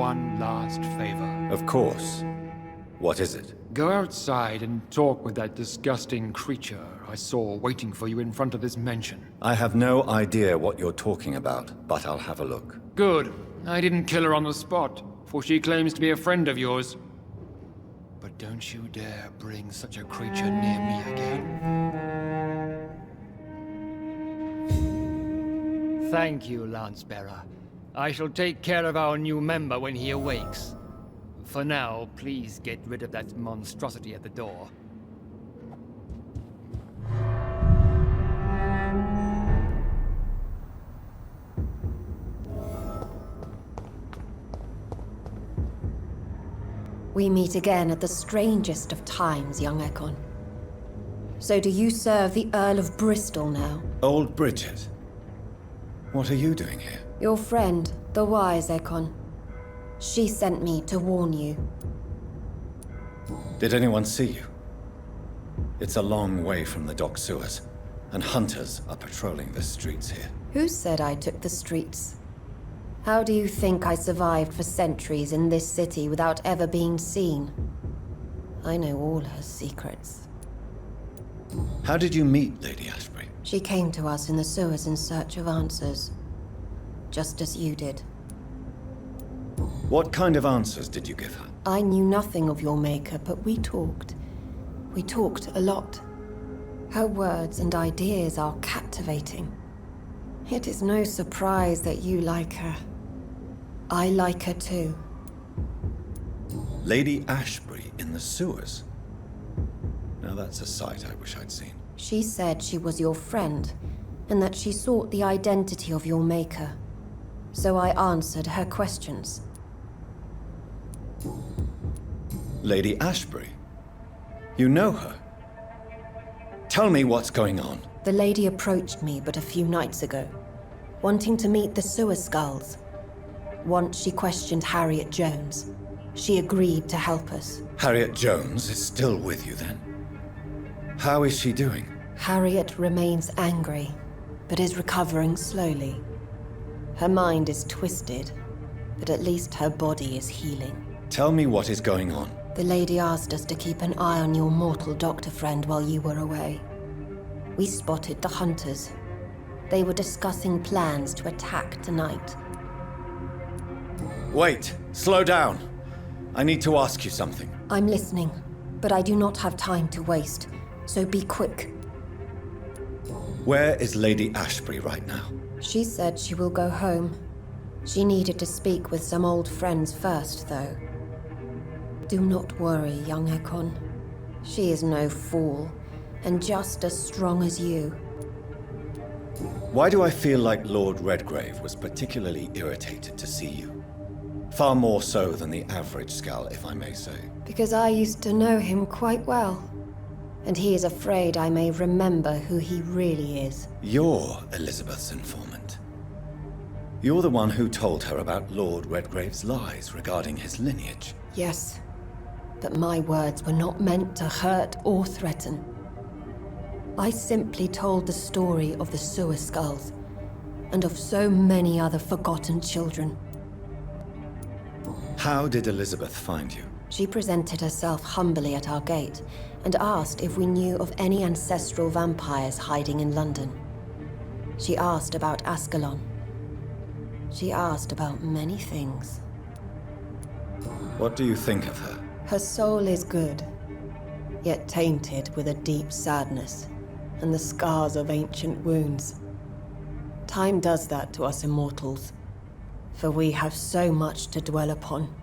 one last favor. Of course. What is it? Go outside and talk with that disgusting creature I saw waiting for you in front of this mansion. I have no idea what you're talking about, but I'll have a look. Good. I didn't kill her on the spot, for she claims to be a friend of yours. But don't you dare bring such a creature near me again. Thank you, Lance-Bearer. I shall take care of our new member when he awakes. For now, please get rid of that monstrosity at the door. We meet again at the strangest of times, young Ekon. So do you serve the Earl of Bristol now? Old Bridget. What are you doing here? Your friend, the wise Ekon. She sent me to warn you. Did anyone see you? It's a long way from the dock sewers, and hunters are patrolling the streets here. Who said I took the streets? How do you think I survived for centuries in this city without ever being seen? I know all her secrets. How did you meet Lady Ashbury? She came to us in the sewers in search of answers. Just as you did. What kind of answers did you give her? I knew nothing of your maker, but we talked. We talked a lot. Her words and ideas are captivating. It is no surprise that you like her. I like her too. Lady Ashbury in the sewers? Now that's a sight I wish I'd seen. She said she was your friend, and that she sought the identity of your maker. So I answered her questions. Lady Ashbury? You know her? Tell me what's going on. The lady approached me but a few nights ago, wanting to meet the sewer skulls. Once she questioned Harriet Jones. She agreed to help us. Harriet Jones is still with you then? How is she doing? Harriet remains angry, but is recovering slowly. Her mind is twisted, but at least her body is healing. Tell me what is going on. The lady asked us to keep an eye on your mortal doctor friend while you were away. We spotted the hunters. They were discussing plans to attack tonight. Wait, slow down. I need to ask you something. I'm listening, but I do not have time to waste, so be quick. Where is Lady Ashbury right now? She said she will go home. She needed to speak with some old friends first, though. Do not worry, young Ekon. She is no fool, and just as strong as you. Why do I feel like Lord Redgrave was particularly irritated to see you? Far more so than the average Skull, if I may say. Because I used to know him quite well. And he is afraid I may remember who he really is. You're Elizabeth's informant. You're the one who told her about Lord Redgrave's lies regarding his lineage. Yes, but my words were not meant to hurt or threaten. I simply told the story of the sewer skulls, and of so many other forgotten children. How did Elizabeth find you? She presented herself humbly at our gate, and asked if we knew of any ancestral vampires hiding in London. She asked about Ascalon. She asked about many things. What do you think of her? Her soul is good, yet tainted with a deep sadness, and the scars of ancient wounds. Time does that to us immortals, for we have so much to dwell upon.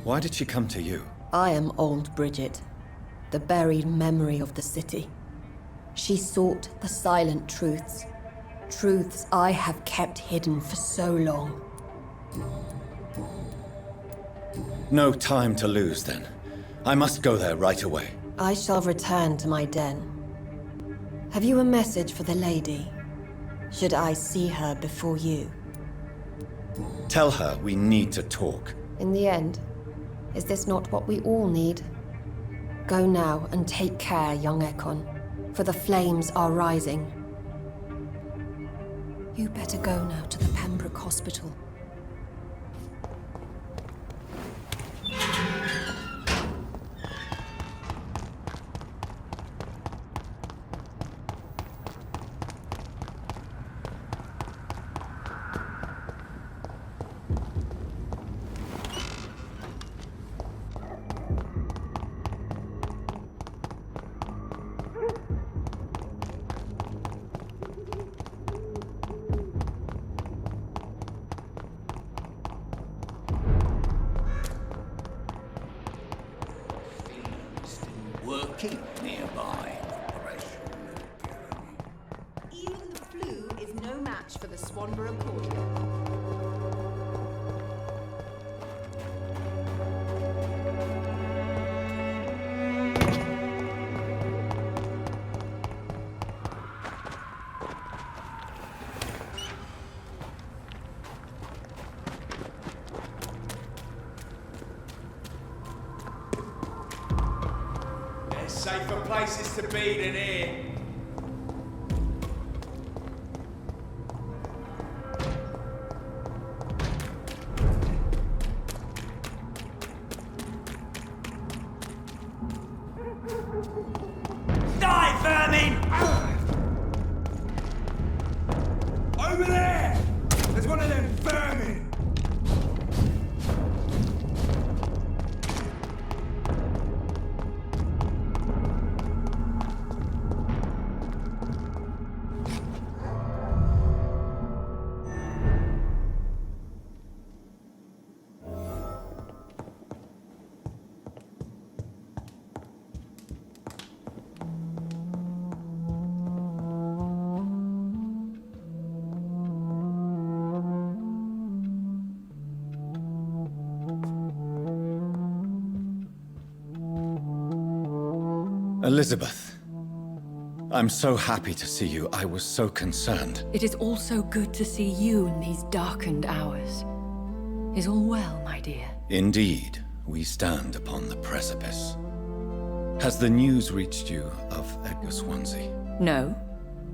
Why did she come to you? I am old Bridget, the buried memory of the city. She sought the silent truths, truths I have kept hidden for so long. No time to lose, then. I must go there right away. I shall return to my den. Have you a message for the lady? Should I see her before you? Tell her we need to talk. In the end, is this not what we all need? Go now and take care, young Ekon, for the flames are rising. You better go now to the Pembroke Hospital. working nearby. Even the flu is no match for the Swanborough cordial. There's safer places to be than here. Die, vermin! Over there! There's one of them vermin! Elizabeth, I'm so happy to see you. I was so concerned. It is also good to see you in these darkened hours. Is all well, my dear? Indeed, we stand upon the precipice. Has the news reached you of Edgar Swansea? No.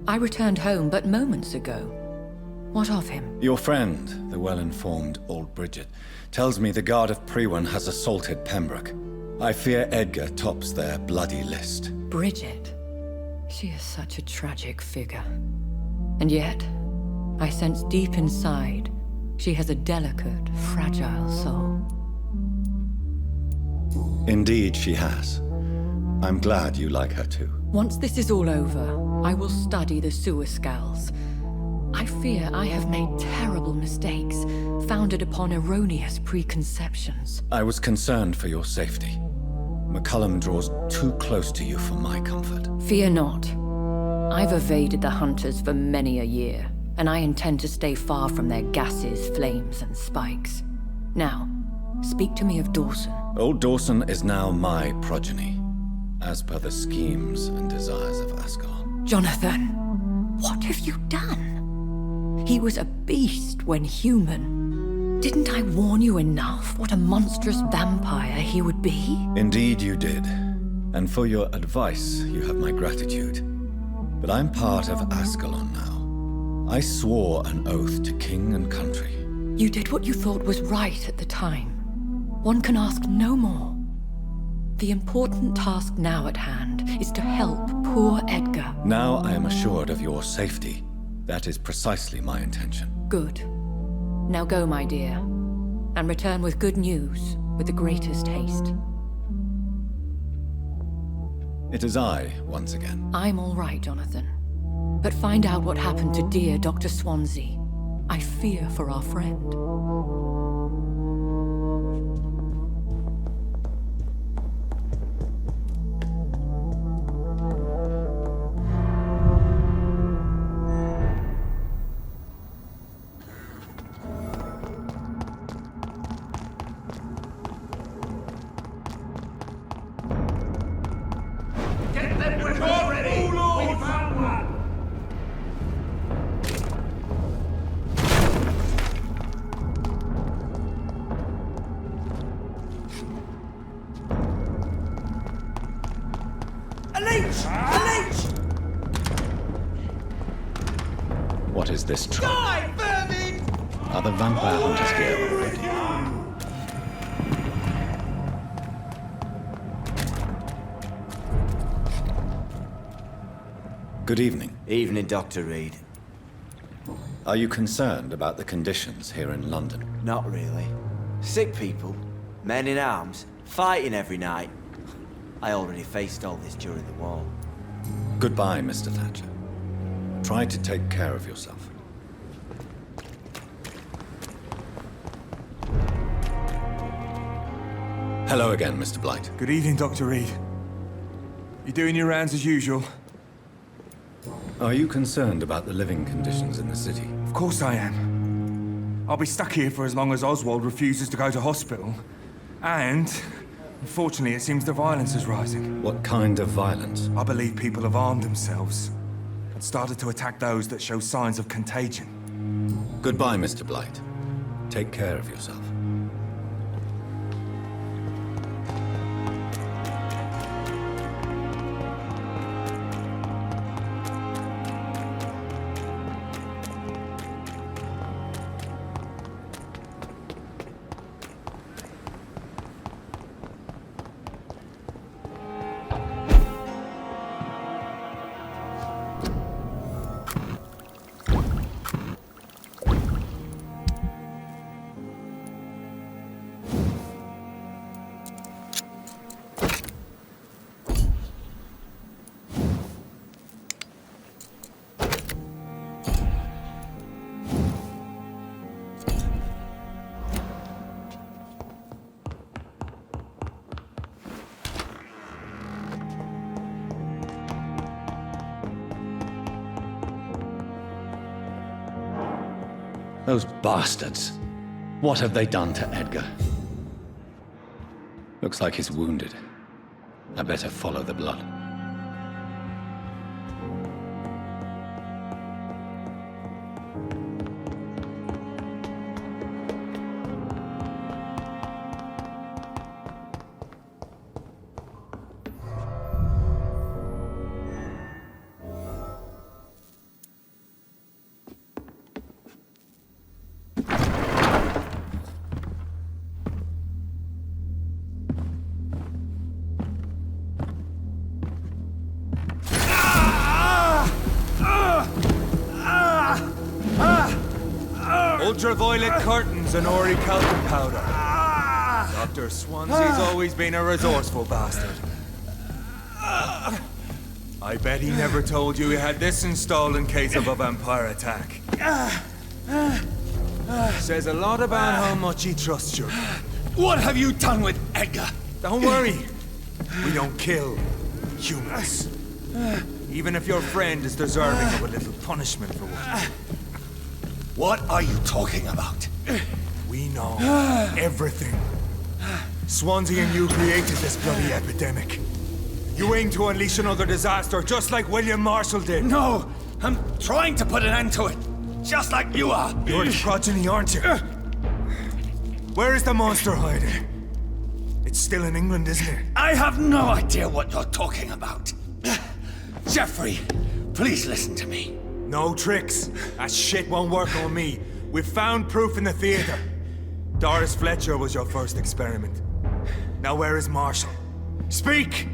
I returned home but moments ago. What of him? Your friend, the well-informed old Bridget, tells me the Guard of Priwen has assaulted Pembroke. I fear Edgar tops their bloody list. Bridget. She is such a tragic figure. And yet, I sense deep inside, she has a delicate, fragile soul. Indeed, she has. I'm glad you like her too. Once this is all over, I will study the sewer skulls. I fear I have made terrible mistakes, founded upon erroneous preconceptions. I was concerned for your safety. McCullum draws too close to you for my comfort. Fear not. I've evaded the hunters for many a year, and I intend to stay far from their gases, flames, and spikes. Now, speak to me of Dawson. Old Dawson is now my progeny, as per the schemes and desires of Ascalon. Jonathan, what have you done? He was a beast when human. Didn't I warn you enough what a monstrous vampire he would be? Indeed you did. And for your advice, you have my gratitude. But I'm part of Ascalon now. I swore an oath to king and country. You did what you thought was right at the time. One can ask no more. The important task now at hand is to help poor Edgar. Now I am assured of your safety. That is precisely my intention. Good. Now go, my dear, and return with good news with the greatest haste. It is I, once again. I'm all right, Jonathan. But find out what happened to dear Dr. Swansea. I fear for our friend. What is this trouble? Are the vampire hunters here already? Good evening. Evening, Dr. Reed. Are you concerned about the conditions here in London? Not really. Sick people, men in arms, fighting every night. I already faced all this during the war. Goodbye, Mr. Thatcher. Try to take care of yourself. Hello again, Mr. Blight. Good evening, Dr. Reed. You doing your rounds as usual? Are you concerned about the living conditions in the city? Of course I am. I'll be stuck here for as long as Oswald refuses to go to hospital. And, unfortunately, it seems the violence is rising. What kind of violence? I believe people have armed themselves and started to attack those that show signs of contagion. Goodbye, Mr. Blight. Take care of yourself. Those bastards. What have they done to Edgar? Looks like he's wounded. I better follow the blood. Ultraviolet curtains and Ori talcum powder. Dr. Swansea's always been a resourceful bastard. I bet he never told you he had this installed in case of a vampire attack. Says a lot about how much he trusts you. What have you done with Edgar? Don't worry. We don't kill humans. Even if your friend is deserving of a little punishment for what. What are you talking about? We know everything. Swansea and you created this bloody epidemic. You aim to unleash another disaster, just like William Marshall did. No! I'm trying to put an end to it, just like you are. You're its progeny, aren't you? Where is the monster hiding? It's still in England, isn't it? I have no idea what you're talking about. Jeffrey, please listen to me. No tricks. That shit won't work on me. We've found proof in the theater. Doris Fletcher was your first experiment. Now where is Marshall? Speak!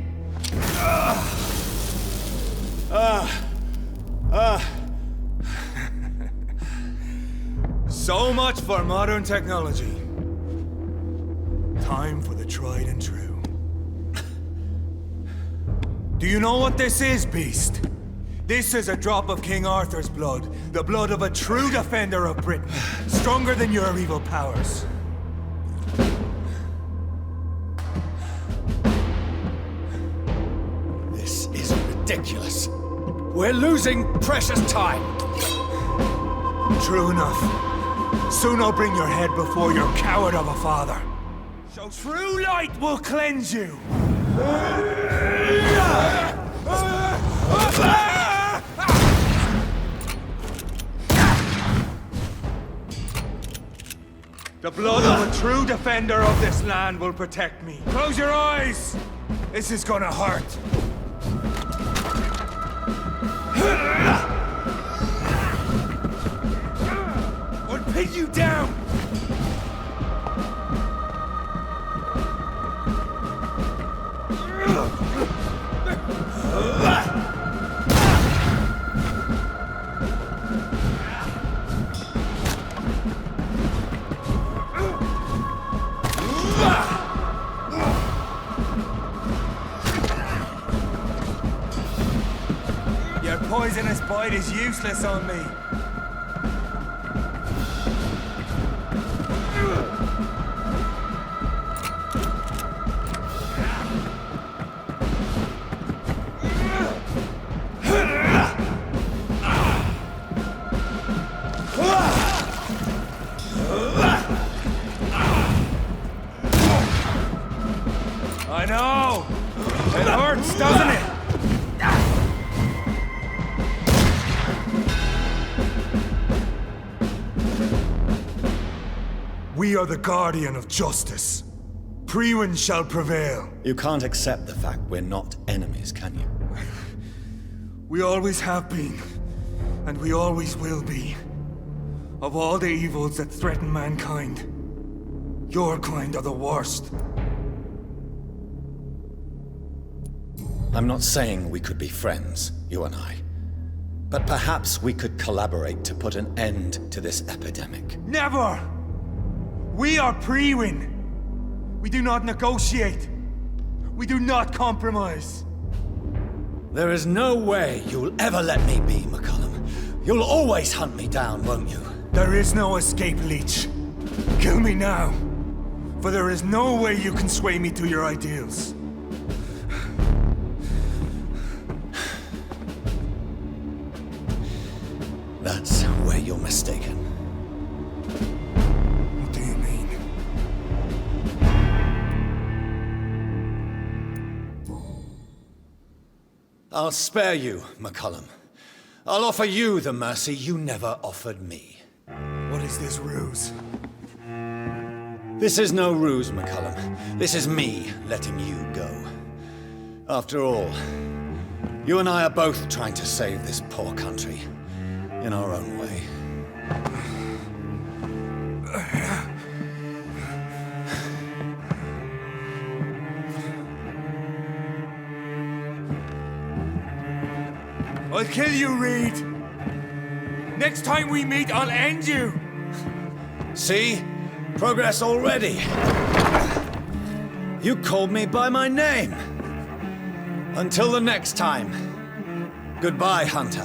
So much for modern technology. Time for the tried and true. Do you know what this is, Beast? This is a drop of King Arthur's blood. The blood of a true defender of Britain. Stronger than your evil powers. This is ridiculous. We're losing precious time. True enough. Soon I'll bring your head before your coward of a father. So true light will cleanse you. The blood of a true defender of this land will protect me. Close your eyes! This is gonna hurt. Or pin you down! Your poisonous bite is useless on me. know! It hurts, doesn't it? We are the guardian of justice. Priwen shall prevail. You can't accept the fact we're not enemies, can you? We always have been, and we always will be. Of all the evils that threaten mankind, your kind are the worst. I'm not saying we could be friends, you and I. But perhaps we could collaborate to put an end to this epidemic. Never! We are Priwen. We do not negotiate. We do not compromise. There is no way you'll ever let me be, McCullum. You'll always hunt me down, won't you? There is no escape, Leech. Kill me now. For there is no way you can sway me to your ideals. That's where you're mistaken. What do you mean? I'll spare you, McCullum. I'll offer you the mercy you never offered me. What is this ruse? This is no ruse, McCullum. This is me letting you go. After all, you and I are both trying to save this poor country in our own way. I'll kill you, Reed. Next time we meet, I'll end you. See? Progress already. You called me by my name. Until the next time. Goodbye, Hunter.